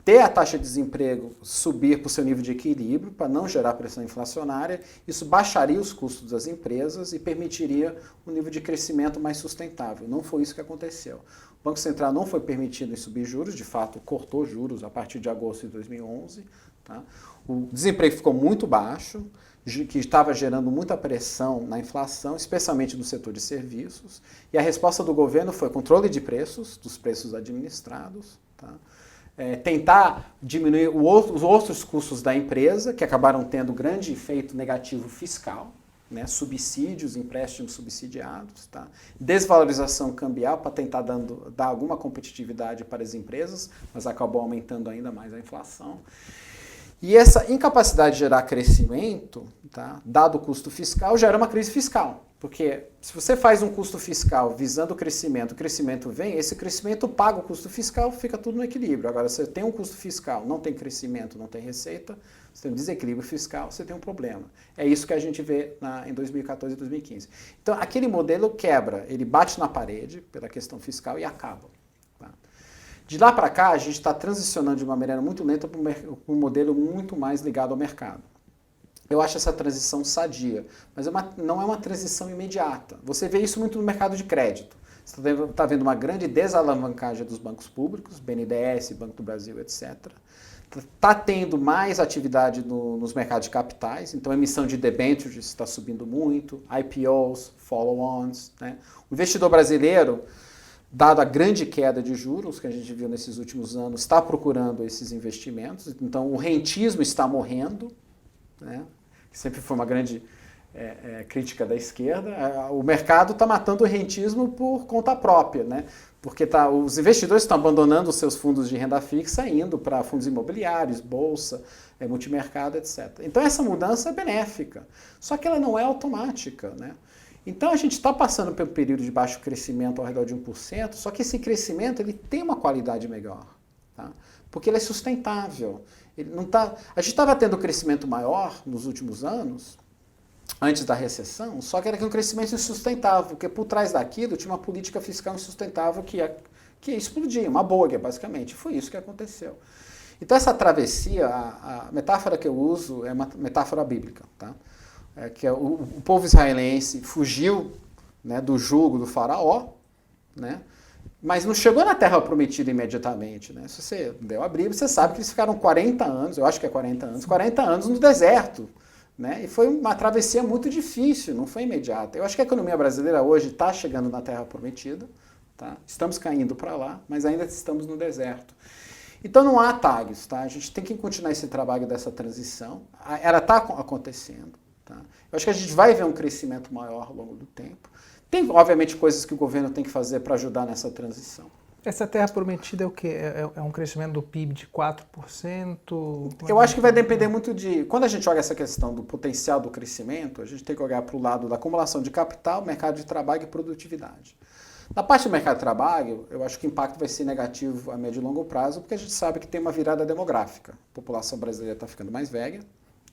[SPEAKER 2] ter a taxa de desemprego subir para o seu nível de equilíbrio, para não gerar pressão inflacionária, isso baixaria os custos das empresas e permitiria um nível de crescimento mais sustentável. Não foi isso que aconteceu. O Banco Central não foi permitido em subir juros, de fato cortou juros a partir de agosto de 2011. Tá? O desemprego ficou muito baixo, que estava gerando muita pressão na inflação, especialmente no setor de serviços, e a resposta do governo foi controle de preços, dos preços administrados, tá? Tentar diminuir os outros custos da empresa, que acabaram tendo grande efeito negativo fiscal, né? Subsídios, empréstimos subsidiados, tá? Desvalorização cambial para tentar dar alguma competitividade para as empresas, mas acabou aumentando ainda mais a inflação. E essa incapacidade de gerar crescimento, tá? Dado o custo fiscal, gera uma crise fiscal. Porque se você faz um custo fiscal visando o crescimento vem, esse crescimento paga o custo fiscal, fica tudo no equilíbrio. Agora, se você tem um custo fiscal, não tem crescimento, não tem receita, você tem um desequilíbrio fiscal, você tem um problema. É isso que a gente vê em 2014 e 2015. Então, aquele modelo quebra, ele bate na parede pela questão fiscal e acaba. Tá? De lá para cá, a gente está transicionando de uma maneira muito lenta para um modelo muito mais ligado ao mercado. Eu acho essa transição sadia, mas não é uma transição imediata. Você vê isso muito no mercado de crédito. Você está vendo uma grande desalavancagem dos bancos públicos, BNDES, Banco do Brasil, etc. Está tendo mais atividade nos mercados de capitais, então a emissão de debêntures está subindo muito, IPOs, follow-ons. Né? O investidor brasileiro, dado a grande queda de juros que a gente viu nesses últimos anos, está procurando esses investimentos, então o rentismo está morrendo, né? Que sempre foi uma grande crítica da esquerda. O mercado está matando o rentismo por conta própria, né? Porque os investidores estão abandonando os seus fundos de renda fixa, indo para fundos imobiliários, bolsa, multimercado, etc. Então essa mudança é benéfica, só que ela não é automática, né? Então a gente está passando por um período de baixo crescimento ao redor de 1%, só que esse crescimento ele tem uma qualidade melhor, tá? Porque ele é sustentável. A gente estava tendo um crescimento maior nos últimos anos, antes da recessão, só que era um crescimento insustentável, porque por trás daquilo tinha uma política fiscal insustentável que ia explodir, uma bolha, basicamente. Foi isso que aconteceu. Então essa travessia, a metáfora que eu uso é uma metáfora bíblica, tá? Que o povo israelense fugiu, né, do jugo do faraó, né? Mas não chegou na Terra Prometida imediatamente, né? Se você deu a Bíblia, você sabe que eles ficaram 40 anos, eu acho que é 40 anos no deserto, né? E foi uma travessia muito difícil, não foi imediata. Eu acho que a economia brasileira hoje está chegando na Terra Prometida, tá? Estamos caindo para lá, mas ainda estamos no deserto. Então não há atalhos, tá? A gente tem que continuar esse trabalho dessa transição. Ela está acontecendo, tá? Eu acho que a gente vai ver um crescimento maior ao longo do tempo. Tem, obviamente, coisas que o governo tem que fazer para ajudar nessa transição.
[SPEAKER 1] Essa terra prometida é o quê? É um crescimento do PIB de 4%?
[SPEAKER 2] Eu acho que vai depender muito de... Quando a gente olha essa questão do potencial do crescimento, a gente tem que olhar para o lado da acumulação de capital, mercado de trabalho e produtividade. Na parte do mercado de trabalho, eu acho que o impacto vai ser negativo a médio e longo prazo, porque a gente sabe que tem uma virada demográfica. A população brasileira está ficando mais velha,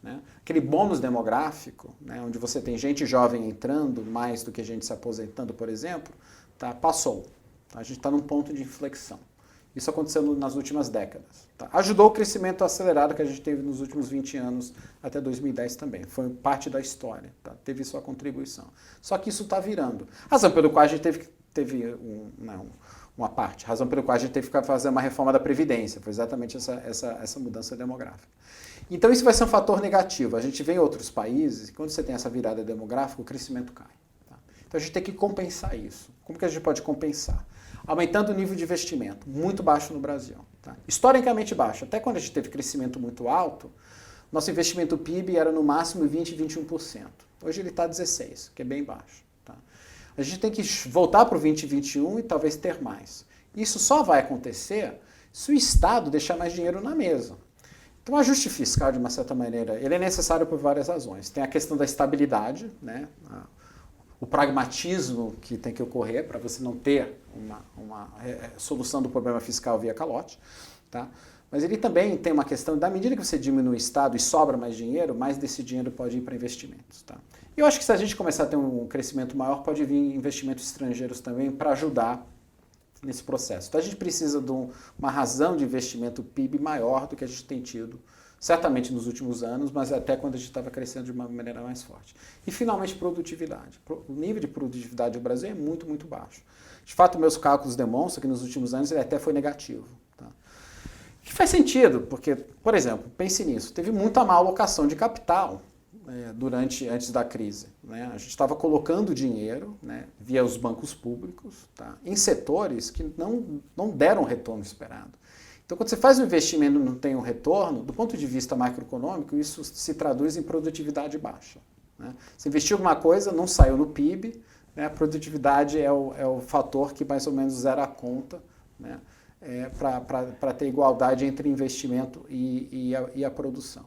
[SPEAKER 2] né? Aquele bônus demográfico, né, onde você tem gente jovem entrando mais do que gente se aposentando, por exemplo, tá, passou. Tá? A gente está num ponto de inflexão. Isso aconteceu nas últimas décadas. Tá? Ajudou o crescimento acelerado que a gente teve nos últimos 20 anos até 2010 também. Foi parte da história. Tá? Teve sua contribuição. Só que isso está virando. Razão pelo qual a gente teve uma parte. Razão pelo qual a gente teve que fazer uma reforma da Previdência. Foi exatamente essa mudança demográfica. Então isso vai ser um fator negativo. A gente vê em outros países, quando você tem essa virada demográfica, o crescimento cai. Tá? Então a gente tem que compensar isso. Como que a gente pode compensar? Aumentando o nível de investimento, muito baixo no Brasil. Tá? Historicamente baixo. Até quando a gente teve crescimento muito alto, nosso investimento PIB era no máximo 20%, 21%. Hoje ele está 16%, que é bem baixo. Tá? A gente tem que voltar para o 2021 e talvez ter mais. Isso só vai acontecer se o Estado deixar mais dinheiro na mesa. Então o ajuste fiscal, de uma certa maneira, ele é necessário por várias razões. Tem a questão da estabilidade, né? O pragmatismo que tem que ocorrer para você não ter uma solução do problema fiscal via calote. Tá? Mas ele também tem uma questão, da medida que você diminui o Estado e sobra mais dinheiro, mais desse dinheiro pode ir para investimentos. Tá? Eu acho que se a gente começar a ter um crescimento maior, pode vir investimentos estrangeiros também para ajudar nesse processo. Então a gente precisa de uma razão de investimento PIB maior do que a gente tem tido, certamente nos últimos anos, mas até quando a gente estava crescendo de uma maneira mais forte. E, finalmente, produtividade. O nível de produtividade do Brasil é muito, muito baixo. De fato, meus cálculos demonstram que nos últimos anos ele até foi negativo. Tá? Que faz sentido, porque, por exemplo, pense nisso, teve muita má alocação de capital antes da crise. Né? A gente estava colocando dinheiro, né, via os bancos públicos, tá, em setores que não deram o retorno esperado. Então, quando você faz um investimento e não tem um retorno, do ponto de vista macroeconômico, isso se traduz em produtividade baixa. Né? Você investiu alguma coisa, não saiu no PIB, né? A produtividade é o fator que mais ou menos zera a conta, né? Para ter igualdade entre investimento e a produção.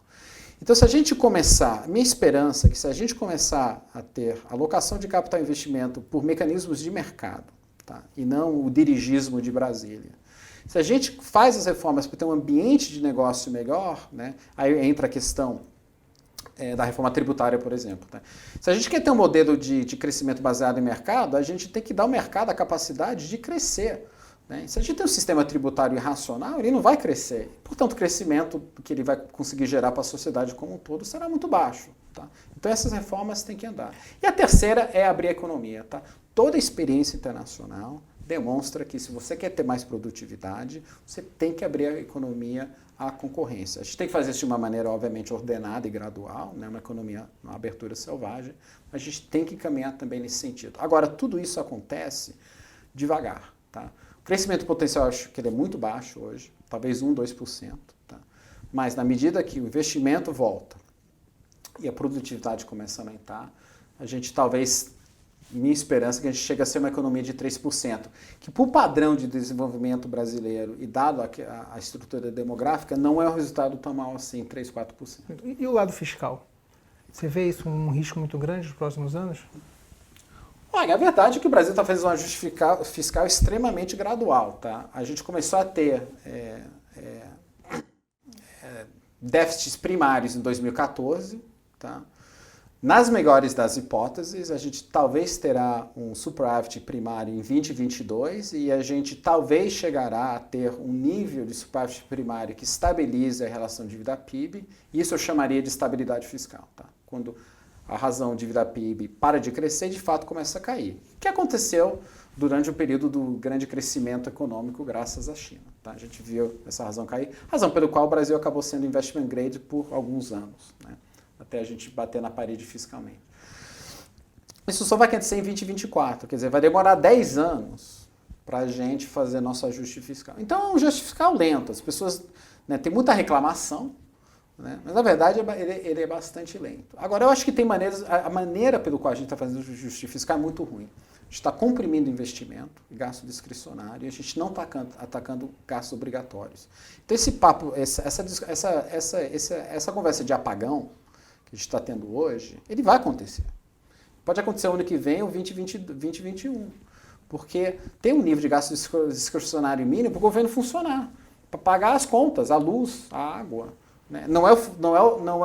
[SPEAKER 2] Então, se a gente começar, minha esperança é que se a gente começar a ter alocação de capital e investimento por mecanismos de mercado, tá? E não o dirigismo de Brasília, se a gente faz as reformas para ter um ambiente de negócio melhor, né, aí entra a questão da reforma tributária, por exemplo. Tá? Se a gente quer ter um modelo de crescimento baseado em mercado, a gente tem que dar ao mercado a capacidade de crescer. Né? Se a gente tem um sistema tributário irracional, ele não vai crescer. Portanto, o crescimento que ele vai conseguir gerar para a sociedade como um todo será muito baixo. Tá? Então, essas reformas têm que andar. E a terceira é abrir a economia. Tá? Toda a experiência internacional demonstra que se você quer ter mais produtividade, você tem que abrir a economia à concorrência. A gente tem que fazer isso de uma maneira, obviamente, ordenada e gradual, né? Uma economia, uma abertura selvagem, mas a gente tem que caminhar também nesse sentido. Agora, tudo isso acontece devagar. Tá? O crescimento potencial, eu acho que ele é muito baixo hoje, talvez 1%, 2%. Tá? Mas na medida que o investimento volta e a produtividade começa a aumentar, a gente talvez... Minha esperança é que a gente chegue a ser uma economia de 3%, que por padrão de desenvolvimento brasileiro e dado a estrutura demográfica, não é um resultado tão mal assim, 3%, 4%.
[SPEAKER 1] E o lado fiscal? Você vê isso um risco muito grande nos próximos anos?
[SPEAKER 2] Olha, a verdade é que o Brasil está fazendo um ajuste fiscal extremamente gradual. Tá? A gente começou a ter déficits primários em 2014, tá? Nas melhores das hipóteses, a gente talvez terá um superávit primário em 2022 e a gente talvez chegará a ter um nível de superávit primário que estabilize a relação dívida-PIB. Isso eu chamaria de estabilidade fiscal. Tá? Quando a razão dívida-PIB para de crescer, de fato começa a cair. O que aconteceu durante o período do grande crescimento econômico graças à China. Tá? A gente viu essa razão cair, razão pelo qual o Brasil acabou sendo investment grade por alguns anos, né? Até a gente bater na parede fiscalmente. Isso só vai acontecer em 2024, quer dizer, vai demorar 10 anos para a gente fazer nosso ajuste fiscal. Então é um ajuste fiscal lento, as pessoas, né, tem muita reclamação, né, mas na verdade ele é bastante lento. Agora eu acho que tem maneiras, a maneira pelo qual a gente está fazendo o ajuste fiscal é muito ruim. A gente está comprimindo investimento, gasto discricionário, e a gente não está atacando gastos obrigatórios. Então esse papo, essa conversa de apagão, que a gente está tendo hoje, ele vai acontecer. Pode acontecer o ano que vem ou 2021. Porque tem um nível de gasto discricionário mínimo para o governo funcionar. Para pagar as contas, a luz, a água. Né? Não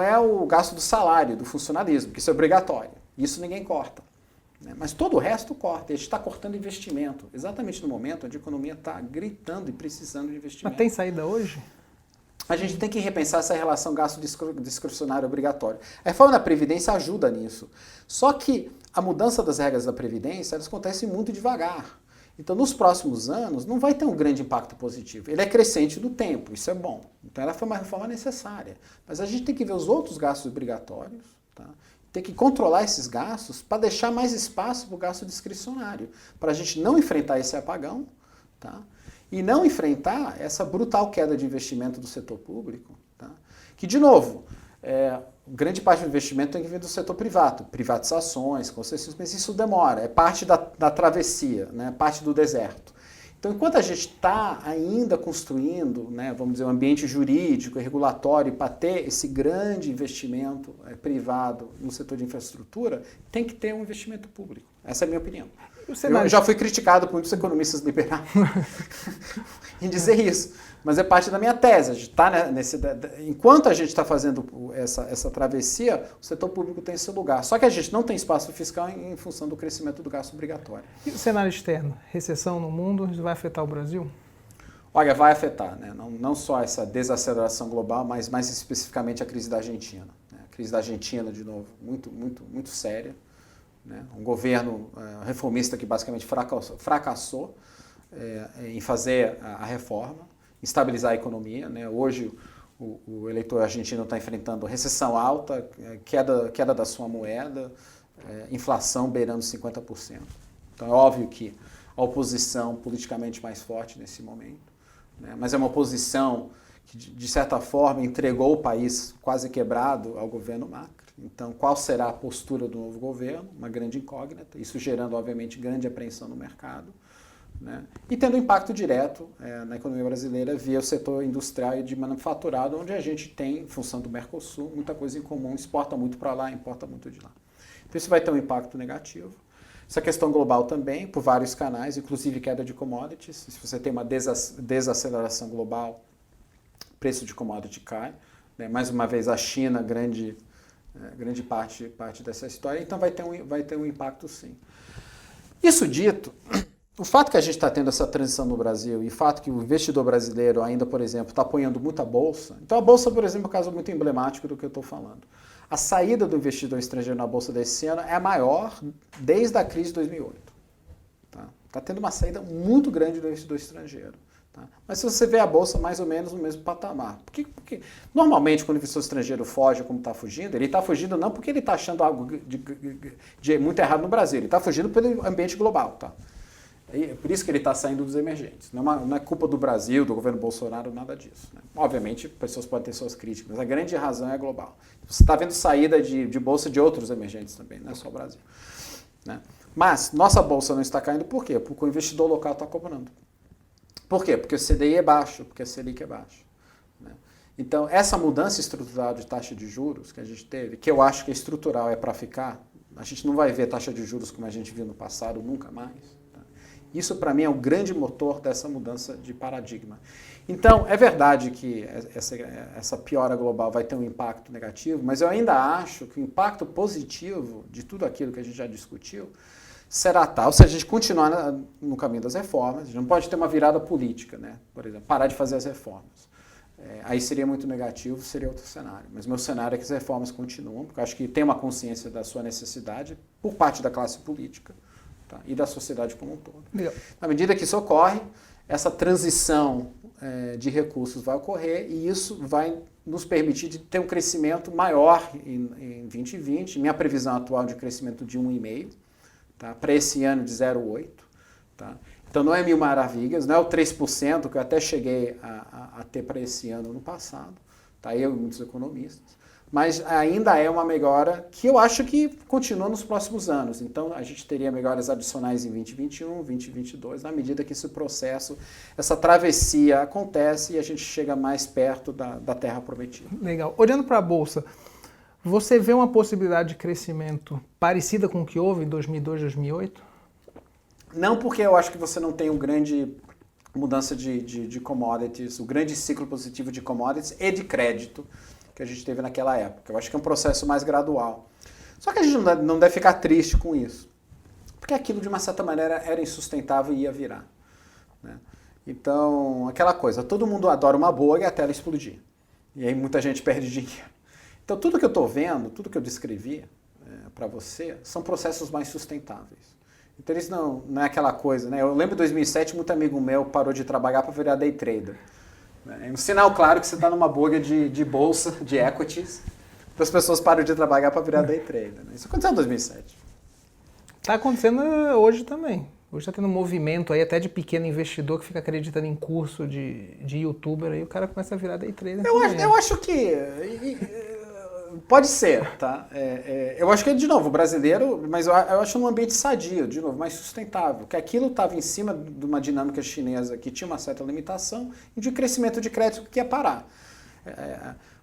[SPEAKER 2] é o gasto do salário, do funcionalismo, que isso é obrigatório. Isso ninguém corta. né? Mas todo o resto corta. A gente está cortando investimento, exatamente no momento onde a economia está gritando e precisando de investimento.
[SPEAKER 1] Mas tem saída hoje?
[SPEAKER 2] A gente tem que repensar essa relação gasto discricionário obrigatório. A reforma da Previdência ajuda nisso. Só que a mudança das regras da Previdência, elas acontecem muito devagar. Então, nos próximos anos, não vai ter um grande impacto positivo. Ele é crescente do tempo, isso é bom. Então, ela foi uma reforma necessária. Mas a gente tem que ver os outros gastos obrigatórios, tá? Tem que controlar esses gastos para deixar mais espaço para o gasto discricionário, para a gente não enfrentar esse apagão, tá? E não enfrentar essa brutal queda de investimento do setor público, tá? Que, de novo, grande parte do investimento tem que vir do setor privado, privatizações, concessões, mas isso demora, é parte da travessia, né? Parte do deserto. Então, enquanto a gente está ainda construindo, né, vamos dizer, um ambiente jurídico e regulatório para ter esse grande investimento privado no setor de infraestrutura, tem que ter um investimento público. Essa é a minha opinião. Eu já fui criticado por muitos economistas liberais em dizer isso, mas é parte da minha tese. A gente tá enquanto a gente está fazendo essa travessia, o setor público tem seu lugar. Só que a gente não tem espaço fiscal em função do crescimento do gasto obrigatório.
[SPEAKER 1] E o cenário externo? Recessão no mundo, isso vai afetar o Brasil?
[SPEAKER 2] Olha, vai afetar, né? Não só essa desaceleração global, mas mais especificamente a crise da Argentina. Né? A crise da Argentina, de novo, muito séria. Né? Um governo reformista que basicamente fracassou em fazer a reforma, estabilizar a economia. Né? Hoje o eleitor argentino está enfrentando recessão alta, queda da sua moeda, inflação beirando 50%. Então é óbvio que a oposição politicamente mais forte nesse momento, né? Mas é uma oposição que, de certa forma, entregou o país quase quebrado ao governo Macri. Então, qual será a postura do novo governo? Uma grande incógnita, isso gerando, obviamente, grande apreensão no mercado, né? E tendo impacto direto na economia brasileira via o setor industrial e de manufaturado, onde a gente tem, em função do Mercosul, muita coisa em comum, exporta muito para lá, importa muito de lá. Então, isso vai ter um impacto negativo. Essa questão global também, por vários canais, inclusive queda de commodities. Se você tem uma desaceleração global, preço de commodity cai, né? Mais uma vez, a China, grande parte dessa história, então vai ter um impacto sim. Isso dito, o fato que a gente está tendo essa transição no Brasil e o fato que o investidor brasileiro ainda, por exemplo, está apoiando muito a Bolsa, então a Bolsa, por exemplo, é um caso muito emblemático do que eu estou falando. A saída do investidor estrangeiro na Bolsa desse ano é a maior desde a crise de 2008. Tá tendo uma saída muito grande do investidor estrangeiro. Tá? Mas se você vê a Bolsa mais ou menos no mesmo patamar. Porque normalmente quando o investidor estrangeiro foge como está fugindo, ele está fugindo não porque ele está achando algo de muito errado no Brasil, ele está fugindo pelo ambiente global. Tá? É por isso que ele está saindo dos emergentes. Não é culpa do Brasil, do governo Bolsonaro, nada disso. Né? Obviamente, pessoas podem ter suas críticas, mas a grande razão é global. Você está vendo saída de bolsa de outros emergentes também, não é só o Brasil. Né? Mas nossa bolsa não está caindo por quê? Porque o investidor local está cobrando. Por quê? Porque o CDI é baixo, porque a Selic é baixa. Né? Então, essa mudança estrutural de taxa de juros que a gente teve, que eu acho que é estrutural, é para ficar, a gente não vai ver taxa de juros como a gente viu no passado, nunca mais. Isso, para mim, é o grande motor dessa mudança de paradigma. Então, é verdade que essa piora global vai ter um impacto negativo, mas eu ainda acho que o impacto positivo de tudo aquilo que a gente já discutiu será tal, se a gente continuar no caminho das reformas, a gente não pode ter uma virada política, né? Por exemplo, parar de fazer as reformas. Aí seria muito negativo, seria outro cenário. Mas meu cenário é que as reformas continuam, porque eu acho que tem uma consciência da sua necessidade por parte da classe política. Tá? E da sociedade como um todo. Legal. Na medida que isso ocorre, essa transição de recursos vai ocorrer e isso vai nos permitir de ter um crescimento maior em 2020. Minha previsão atual de crescimento de 1,5%, tá? Para esse ano de 0,8%. Tá? Então não é mil maravilhas, não é o 3% que eu até cheguei a ter para esse ano no passado, tá? Eu e muitos economistas. Mas ainda é uma melhora que eu acho que continua nos próximos anos. Então, a gente teria melhoras adicionais em 2021, 2022, na medida que esse processo, essa travessia acontece e a gente chega mais perto da terra prometida.
[SPEAKER 1] Legal. Olhando para a Bolsa, você vê uma possibilidade de crescimento parecida com o que houve em 2002, 2008?
[SPEAKER 2] Não, porque eu acho que você não tem um grande mudança de commodities, o grande ciclo positivo de commodities e de crédito que a gente teve naquela época. Eu acho que é um processo mais gradual. Só que a gente não deve ficar triste com isso. porque aquilo de uma certa maneira era insustentável e ia virar. Né? Então, aquela coisa, todo mundo adora uma bolha até ela explodir. E aí muita gente perde dinheiro. Então tudo que eu estou vendo, tudo que eu descrevi para você, são processos mais sustentáveis. Então eles não é aquela coisa, né? Eu lembro de 2007, muito amigo meu parou de trabalhar para virar day trader. É um sinal claro que você está numa bolha de bolsa, de equities, então as pessoas param de trabalhar para virar day trader. Né? Isso aconteceu em 2007.
[SPEAKER 1] Está acontecendo hoje também. Hoje está tendo um movimento aí até de pequeno investidor que fica acreditando em curso de youtuber, aí o cara começa a virar day trader.
[SPEAKER 2] Eu acho que pode ser, tá? Eu acho que, de novo, o brasileiro, mas eu acho num ambiente sadio, de novo, mais sustentável, que aquilo estava em cima de uma dinâmica chinesa que tinha uma certa limitação e de crescimento de crédito que ia parar.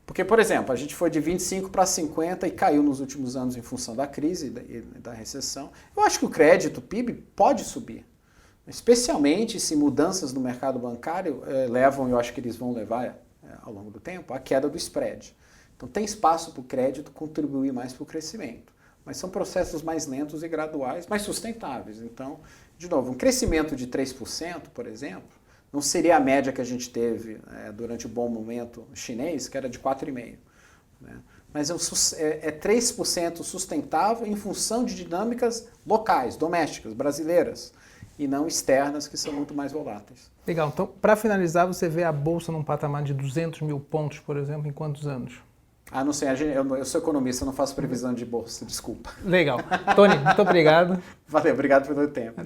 [SPEAKER 2] Porque, por exemplo, a gente foi de 25 para 50 e caiu nos últimos anos em função da crise e da recessão. Eu acho que o crédito, o PIB, pode subir. Especialmente se mudanças no mercado bancário levam, e eu acho que eles vão levar ao longo do tempo, a queda do spread. Então tem espaço para o crédito contribuir mais para o crescimento. Mas são processos mais lentos e graduais, mais sustentáveis. Então, de novo, um crescimento de 3%, por exemplo, não seria a média que a gente teve durante o bom momento chinês, que era de 4,5%. Né? Mas é 3% sustentável em função de dinâmicas locais, domésticas, brasileiras, e não externas, que são muito mais voláteis.
[SPEAKER 1] Legal. Então, para finalizar, você vê a Bolsa num patamar de 200 mil pontos, por exemplo, em quantos anos?
[SPEAKER 2] Ah, não sei. Eu sou economista, eu não faço previsão de bolsa, desculpa.
[SPEAKER 1] Legal. Tony, muito obrigado.
[SPEAKER 2] Valeu, obrigado pelo tempo.